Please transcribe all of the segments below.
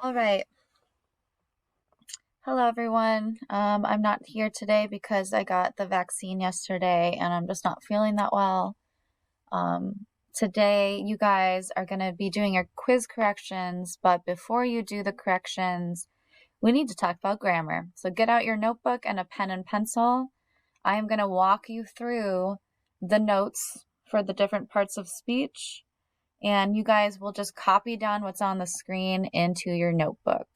All right. Hello, everyone. I'm not here today because I got the vaccine yesterday and I'm just not feeling that well. Today, you guys are going to be doing your quiz corrections, but before you do the corrections, we need to talk about grammar. So get out your notebook and a pen and pencil. I am going to walk you through the notes for the different parts of speech, and you guys will just copy down what's on the screen into your notebook.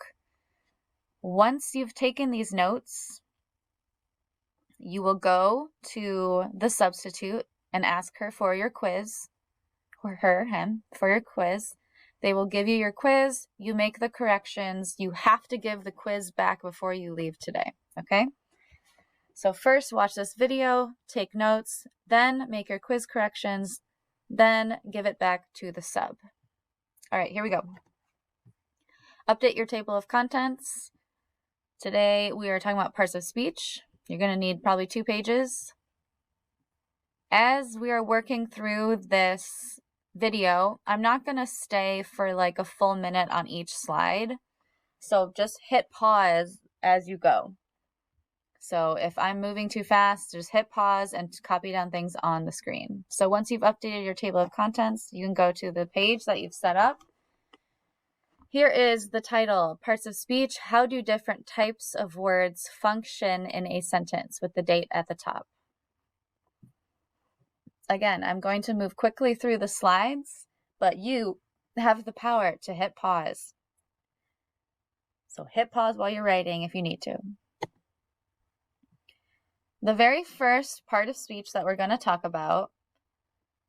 Once you've taken these notes, you will go to the substitute and ask her for your quiz, or him, for your quiz. They will give you your quiz. You make the corrections. You have to give the quiz back before you leave today, okay? So first, watch this video, take notes, then make your quiz corrections, then give it back to the sub. All right, here we go. Update your table of contents. Today, we are talking about parts of speech. You're going to need probably 2 pages. As we are working through this video, I'm not going to stay for like a full minute on each slide. So just hit pause as you go. So if I'm moving too fast, just hit pause and copy down things on the screen. So once you've updated your table of contents, you can go to the page that you've set up. Here is the title, Parts of Speech. How do different types of words function in a sentence, with the date at the top? Again, I'm going to move quickly through the slides, but you have the power to hit pause. So hit pause while you're writing if you need to. The very first part of speech that we're going to talk about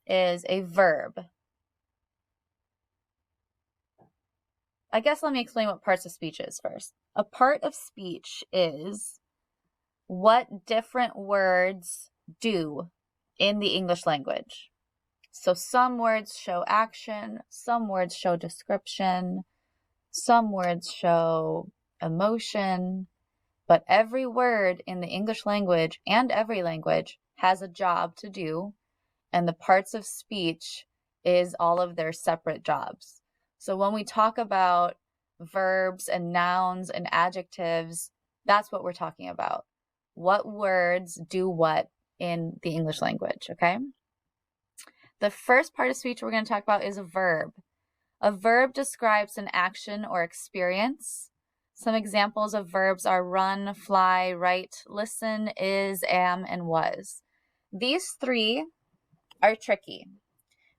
is a verb. I guess let me explain what parts of speech is first. A part of speech is what different words do in the English language. So some words show action, some words show description, some words show emotion, but every word in the English language and every language has a job to do, and the parts of speech is all of their separate jobs. So when we talk about verbs and nouns and adjectives, that's what we're talking about. What words do what in the English language, okay? The first part of speech we're going to talk about is a verb. A verb describes an action or experience. Some examples of verbs are run, fly, write, listen, is, am, and was. These 3 are tricky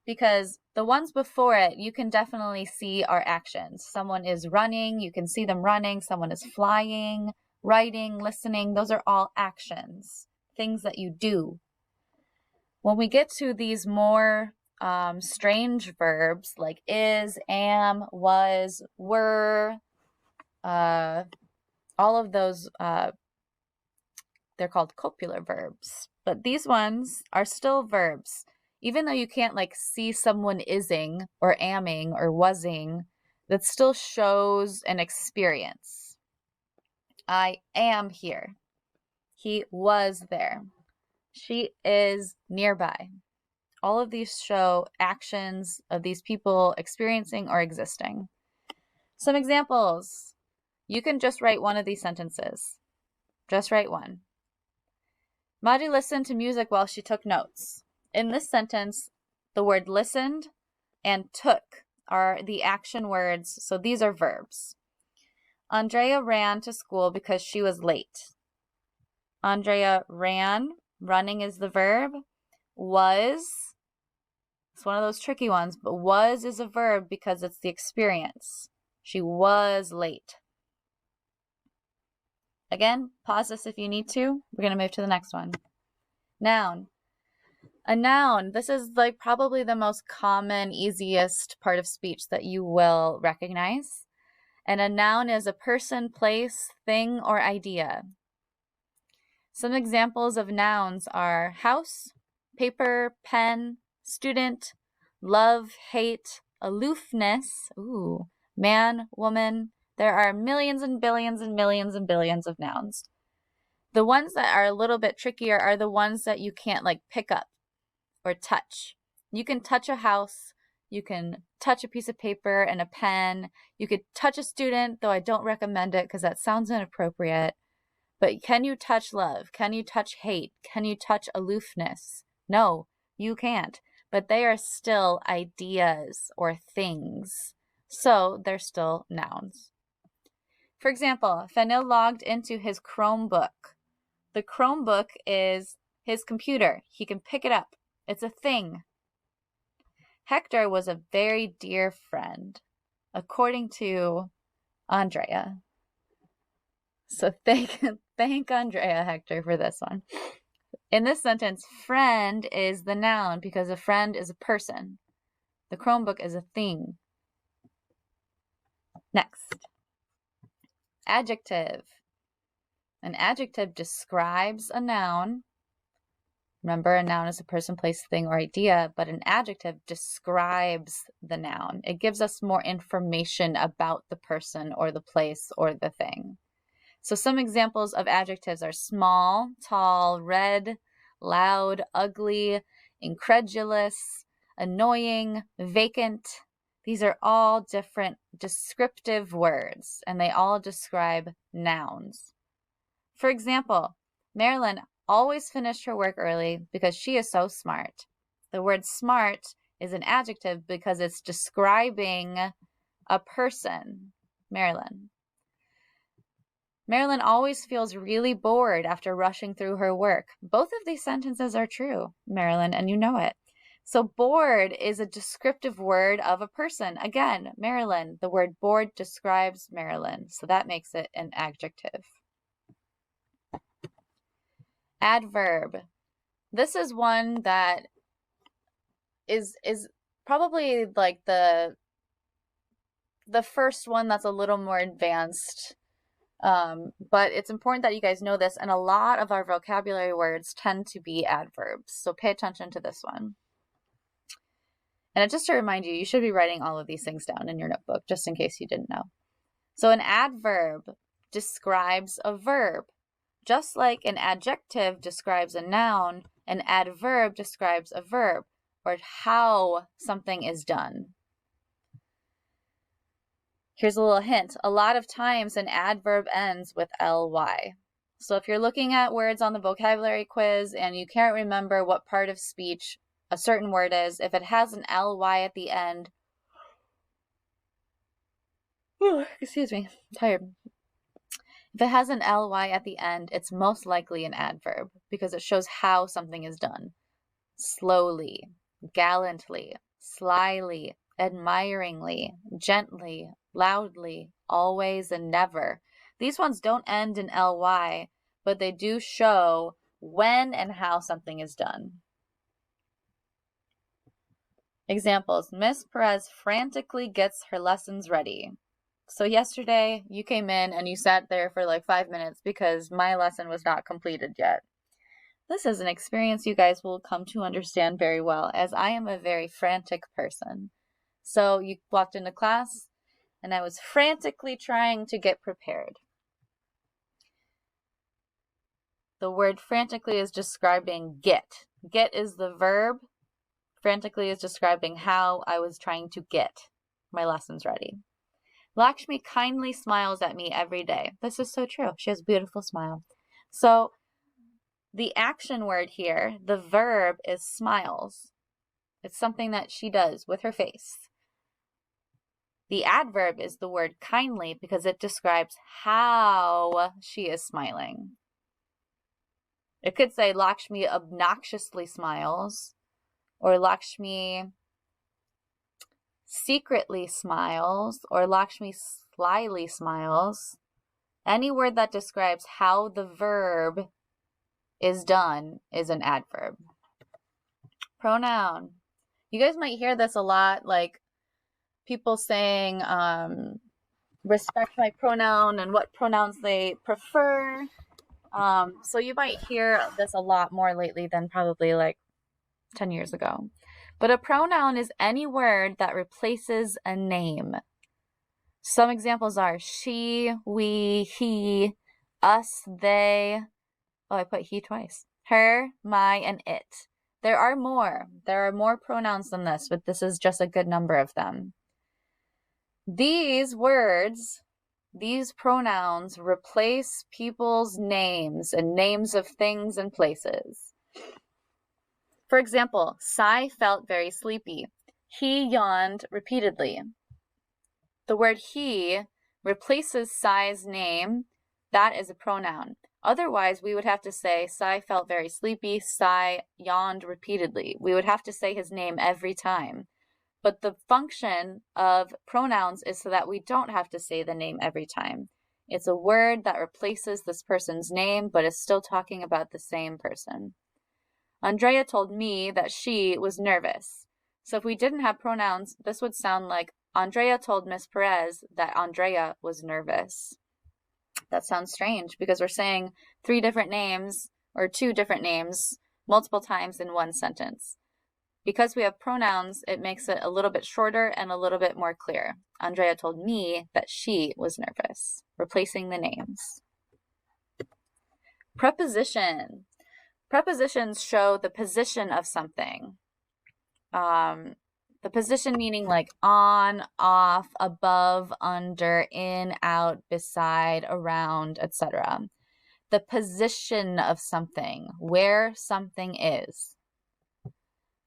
because the ones before it, you can definitely see are actions. Someone is running, you can see them running. Someone is flying, writing, listening. Those are all actions, things that you do. When we get to these more strange verbs like is, am, was, were, all of those, they're called copular verbs. But these ones are still verbs. Even though you can't like see someone ising or amming or wasing, that still shows an experience. I am here. He was there. She is nearby. All of these show actions of these people experiencing or existing. Some examples. You can just write one of these sentences. Just write one. Maji listened to music while she took notes. In this sentence, the word listened and took are the action words, so these are verbs. Andrea ran to school because she was late. Andrea ran, running is the verb. Was, it's one of those tricky ones, but was is a verb because it's the experience. She was late. Again, pause this if you need to. We're going to move to the next one. Noun. A noun, this is like probably the most common, easiest part of speech that you will recognize. And a noun is a person, place, thing, or idea. Some examples of nouns are house, paper, pen, student, love, hate, aloofness, man, woman. There are millions and billions and millions and billions of nouns. The ones that are a little bit trickier are the ones that you can't like pick up or touch. You can touch a house, You can touch a piece of paper and a pen. You could touch a student, though I don't recommend it because that sounds inappropriate. But can you touch love? Can you touch hate? Can you touch aloofness? No, you can't. But they are still ideas or things. So they're still nouns. For example, Fenil logged into his Chromebook. The Chromebook is his computer. He can pick it up. It's a thing. Hector was a very dear friend, according to Andrea. So thank Andrea, Hector, for this one. In this sentence, friend is the noun because a friend is a person. The Chromebook is a thing. Next. Adjective. An adjective describes a noun. Remember, a noun is a person, place, thing, or idea, but an adjective describes the noun. It gives us more information about the person or the place or the thing. So some examples of adjectives are small, tall, red, loud, ugly, incredulous, annoying, vacant. These are all different descriptive words, and they all describe nouns. For example, Marilyn always finished her work early because she is so smart. The word smart is an adjective because it's describing a person, Marilyn. Marilyn always feels really bored after rushing through her work. Both of these sentences are true, Marilyn, and you know it. So bored is a descriptive word of a person. Again, Marilyn, the word bored describes Marilyn, so that makes it an adjective. Adverb. This is one that is probably like the first one that's a little more advanced. But it's important that you guys know this, and a lot of our vocabulary words tend to be adverbs. So pay attention to this one. And just to remind you, you should be writing all of these things down in your notebook, just in case you didn't know. So an adverb describes a verb. Just like an adjective describes a noun, an adverb describes a verb, or how something is done. Here's a little hint. A lot of times an adverb ends with ly. So if you're looking at words on the vocabulary quiz and you can't remember what part of speech a certain word is, if it has an ly at the end, excuse me, I'm tired. If it has an ly at the end, it's most likely an adverb because it shows how something is done. Slowly, gallantly, slyly, admiringly, gently, loudly, always, and never. These ones don't end in ly, but they do show when and how something is done. Examples. Miss Perez frantically gets her lessons ready. So yesterday you came in and you sat there for like 5 minutes because my lesson was not completed yet. This is an experience you guys will come to understand very well, as I am a very frantic person. So you walked into class and I was frantically trying to get prepared. The word frantically is describing get. Get is the verb. Frantically is describing how I was trying to get my lessons ready. Lakshmi kindly smiles at me every day. This is so true. She has a beautiful smile. So the action word here, the verb, is smiles. It's something that she does with her face. The adverb is the word kindly because it describes how she is smiling. It could say Lakshmi obnoxiously smiles, or Lakshmi secretly smiles, or Lakshmi slyly smiles. Any word that describes how the verb is done is an adverb. Pronoun. You guys might hear this a lot, like people saying, respect my pronoun and what pronouns they prefer. So you might hear this a lot more lately than probably like 10 years ago. But a pronoun is any word that replaces a name. Some examples are she, we, he, us, they. Oh, I put he twice. Her, my, and it. There are more. There are more pronouns than this, but this is just a good number of them. These words, these pronouns replace people's names and names of things and places. For example, Sai felt very sleepy. He yawned repeatedly. The word he replaces Sai's name. That is a pronoun. Otherwise, we would have to say Sai felt very sleepy. Sai yawned repeatedly. We would have to say his name every time. But the function of pronouns is so that we don't have to say the name every time. It's a word that replaces this person's name, but is still talking about the same person. Andrea told me that she was nervous. So if we didn't have pronouns, this would sound like Andrea told Miss Perez that Andrea was nervous. That sounds strange because we're saying 3 different names or 2 different names multiple times in one sentence. Because we have pronouns, it makes it a little bit shorter and a little bit more clear. Andrea told me that she was nervous, replacing the names. Preposition. Prepositions show the position of something. The position meaning like on, off, above, under, in, out, beside, around, etc. The position of something, where something is.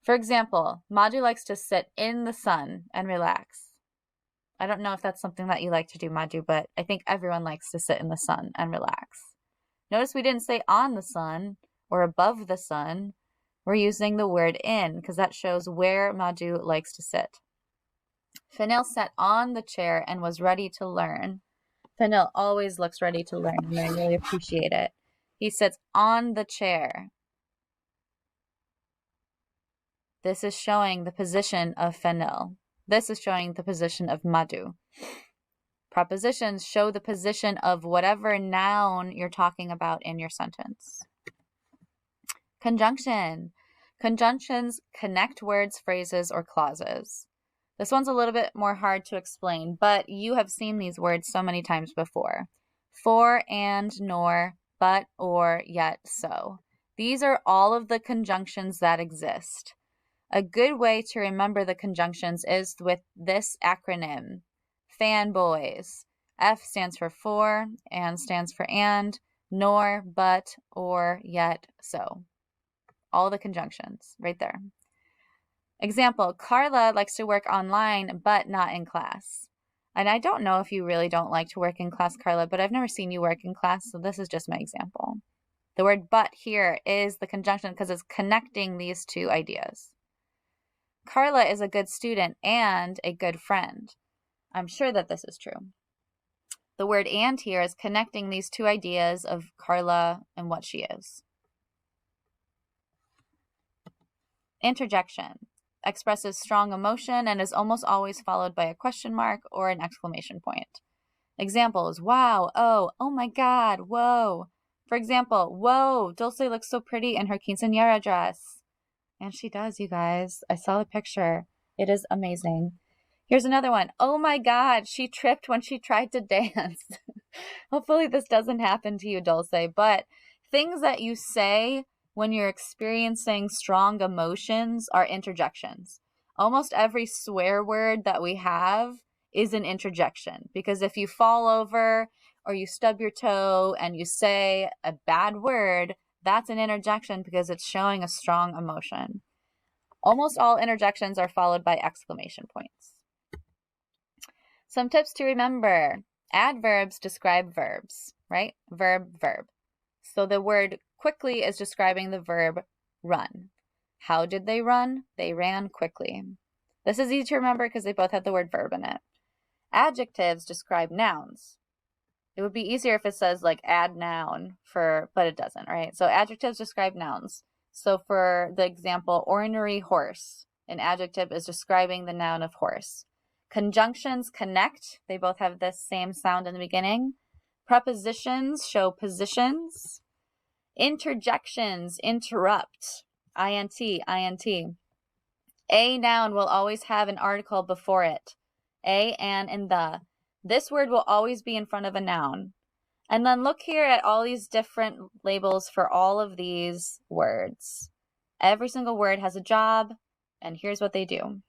For example, Madhu likes to sit in the sun and relax. I don't know if that's something that you like to do, Madhu, but I think everyone likes to sit in the sun and relax. Notice we didn't say on the sun or above the sun. We're using the word in because that shows where Madhu likes to sit. Fennel sat on the chair and was ready to learn. Fennel always looks ready to learn, and I really appreciate it. He sits on the chair. This is showing the position of Fennel. This is showing the position of Madhu. Prepositions show the position of whatever noun you're talking about in your sentence. Conjunction. Conjunctions connect words, phrases, or clauses. This one's a little bit more hard to explain, but you have seen these words so many times before. For, and, nor, but, or, yet, so. These are all of the conjunctions that exist. A good way to remember the conjunctions is with this acronym, fanboys. F stands for, and stands for and, nor, but, or, yet, so. All the conjunctions right there. Example, Carla likes to work online, but not in class. And I don't know if you really don't like to work in class, Carla, but I've never seen you work in class, so this is just my example. The word but here is the conjunction because it's connecting these 2 ideas. Carla is a good student and a good friend. I'm sure that this is true. The word and here is connecting these 2 ideas of Carla and what she is. Interjection. Expresses strong emotion and is almost always followed by a question mark or an exclamation point. Examples, wow, oh my god, whoa. For example, whoa, Dulce looks so pretty in her quinceañera dress. And she does, you guys. I saw the picture. It is amazing. Here's another one. Oh my god, she tripped when she tried to dance. Hopefully this doesn't happen to you, Dulce, but things that you say when you're experiencing strong emotions are interjections. Almost every swear word that we have is an interjection because if you fall over or you stub your toe and you say a bad word, that's an interjection because it's showing a strong emotion. Almost all interjections are followed by exclamation points. Some tips to remember. Adverbs describe verbs, right? Verb, verb. So the word quickly is describing the verb run. How did they run? They ran quickly. This is easy to remember because they both have the word verb in it. Adjectives describe nouns. It would be easier if it says like add noun but it doesn't, right? So adjectives describe nouns. So for the example, ornery horse, an adjective is describing the noun of horse. Conjunctions connect. They both have the same sound in the beginning. Prepositions show positions. Interjections interrupt. INT, INT. A noun will always have an article before it. A, an, and the. This word will always be in front of a noun. And then look here at all these different labels for all of these words. Every single word has a job, and here's what they do.